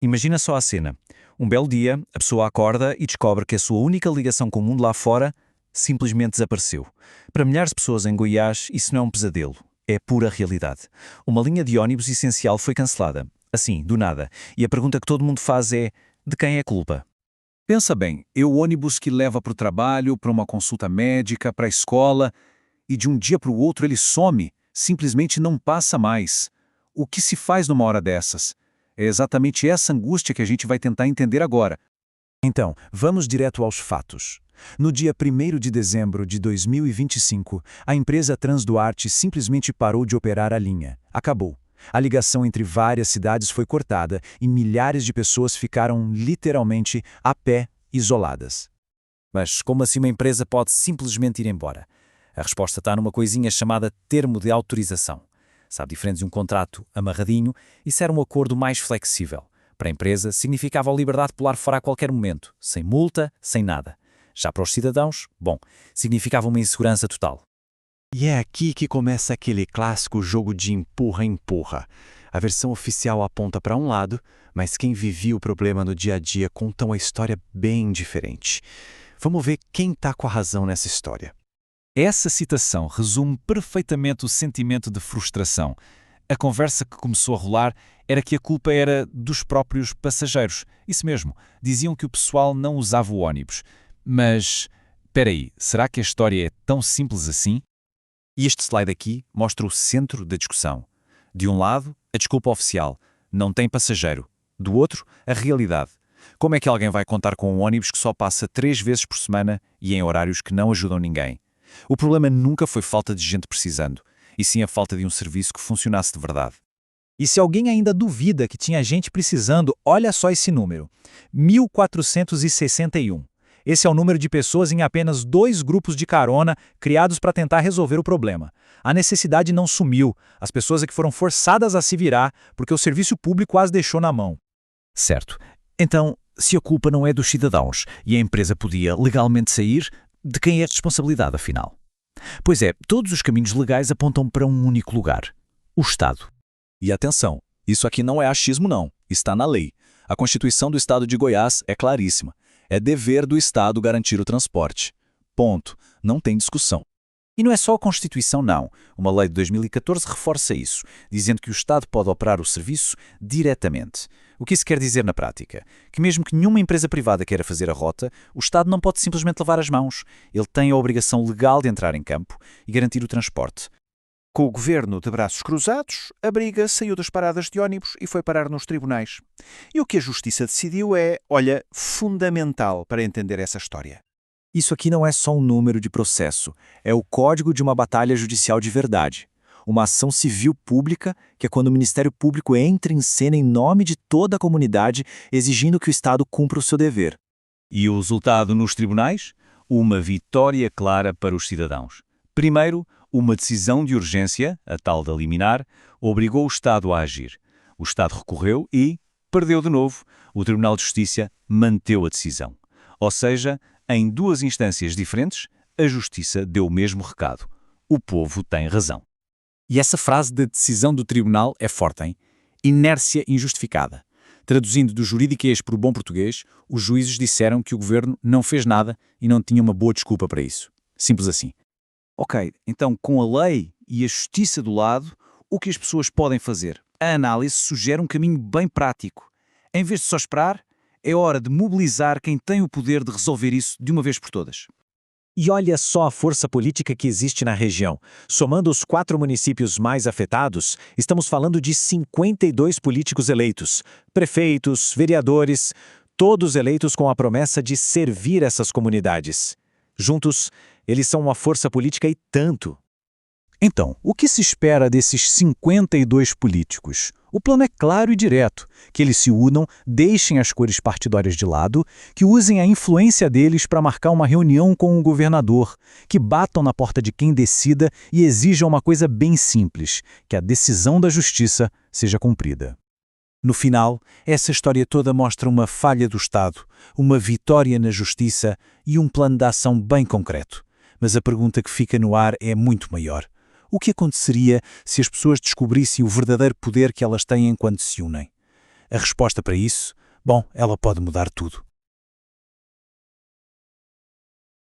Imagina só a cena. Um belo dia, a pessoa acorda e descobre que a sua única ligação com o mundo lá fora simplesmente desapareceu. Para milhares de pessoas em Goiás, isso não é um pesadelo. É pura realidade. Uma linha de ônibus essencial foi cancelada. Assim, do nada. E a pergunta que todo mundo faz é: de quem é a culpa? Pensa bem, o ônibus que leva para o trabalho, para uma consulta médica, para a escola, e de um dia para o outro ele some, simplesmente não passa mais. O que se faz numa hora dessas? É exatamente essa angústia que a gente vai tentar entender agora. Então, vamos direto aos fatos. No dia 1º de dezembro de 2025, a empresa Transduarte simplesmente parou de operar a linha. Acabou. A ligação entre várias cidades foi cortada e milhares de pessoas ficaram literalmente a pé, isoladas. Mas como assim uma empresa pode simplesmente ir embora? A resposta está numa coisinha chamada termo de autorização. Sabe, diferente de um contrato amarradinho, isso era um acordo mais flexível. Para a empresa, significava a liberdade de pular fora a qualquer momento, sem multa, sem nada. Já para os cidadãos, bom, significava uma insegurança total. E é aqui que começa aquele clássico jogo de empurra-empurra. A versão oficial aponta para um lado, mas quem vivia o problema no dia a dia conta uma história bem diferente. Vamos ver quem está com a razão nessa história. Essa citação resume perfeitamente o sentimento de frustração. A conversa que começou a rolar era que a culpa era dos próprios passageiros. Isso mesmo, diziam que o pessoal não usava o ônibus. Mas, espera aí, será que a história é tão simples assim? E este slide aqui mostra o centro da discussão. De um lado, a desculpa oficial, não tem passageiro. Do outro, a realidade. Como é que alguém vai contar com um ônibus que só passa 3 vezes por semana e em horários que não ajudam ninguém? O problema nunca foi falta de gente precisando, e sim a falta de um serviço que funcionasse de verdade. E se alguém ainda duvida que tinha gente precisando, olha só esse número: 1.461. Esse é o número de pessoas em apenas 2 grupos de carona criados para tentar resolver o problema. A necessidade não sumiu, as pessoas é que foram forçadas a se virar porque o serviço público as deixou na mão. Certo. Então, se a culpa não é dos cidadãos e a empresa podia legalmente sair, de quem é a responsabilidade, afinal? Pois é, todos os caminhos legais apontam para um único lugar: o Estado. E atenção, isso aqui não é achismo não, está na lei. A Constituição do Estado de Goiás é claríssima. É dever do Estado garantir o transporte. Ponto. Não tem discussão. E não é só a Constituição, não. Uma lei de 2014 reforça isso, dizendo que o Estado pode operar o serviço diretamente. O que isso quer dizer na prática? Que mesmo que nenhuma empresa privada queira fazer a rota, o Estado não pode simplesmente levar as mãos. Ele tem a obrigação legal de entrar em campo e garantir o transporte. Com o governo de braços cruzados, a briga saiu das paradas de ônibus e foi parar nos tribunais. E o que a Justiça decidiu é, olha, fundamental para entender essa história. Isso aqui não é só um número de processo, é o código de uma batalha judicial de verdade. Uma ação civil pública, que é quando o Ministério Público entra em cena em nome de toda a comunidade, exigindo que o Estado cumpra o seu dever. E o resultado nos tribunais? Uma vitória clara para os cidadãos. Primeiro, uma decisão de urgência, a tal da liminar, obrigou o Estado a agir. O Estado recorreu e perdeu de novo. O Tribunal de Justiça manteve a decisão. Ou seja, em 2 instâncias diferentes, a Justiça deu o mesmo recado. O povo tem razão. E essa frase da decisão do tribunal é forte, hein? Inércia injustificada. Traduzindo do juridiquês para o bom português, os juízes disseram que o governo não fez nada e não tinha uma boa desculpa para isso. Simples assim. Ok, então com a lei e a justiça do lado, o que as pessoas podem fazer? A análise sugere um caminho bem prático. Em vez de só esperar, é hora de mobilizar quem tem o poder de resolver isso de uma vez por todas. E olha só a força política que existe na região. Somando os 4 municípios mais afetados, estamos falando de 52 políticos eleitos. Prefeitos, vereadores, todos eleitos com a promessa de servir essas comunidades. Juntos, eles são uma força política e tanto. Então, o que se espera desses 52 políticos? O plano é claro e direto, que eles se unam, deixem as cores partidárias de lado, que usem a influência deles para marcar uma reunião com o governador, que batam na porta de quem decida e exijam uma coisa bem simples, que a decisão da justiça seja cumprida. No final, essa história toda mostra uma falha do Estado, uma vitória na justiça e um plano de ação bem concreto. Mas a pergunta que fica no ar é muito maior. O que aconteceria se as pessoas descobrissem o verdadeiro poder que elas têm enquanto se unem? A resposta para isso? Bom, ela pode mudar tudo.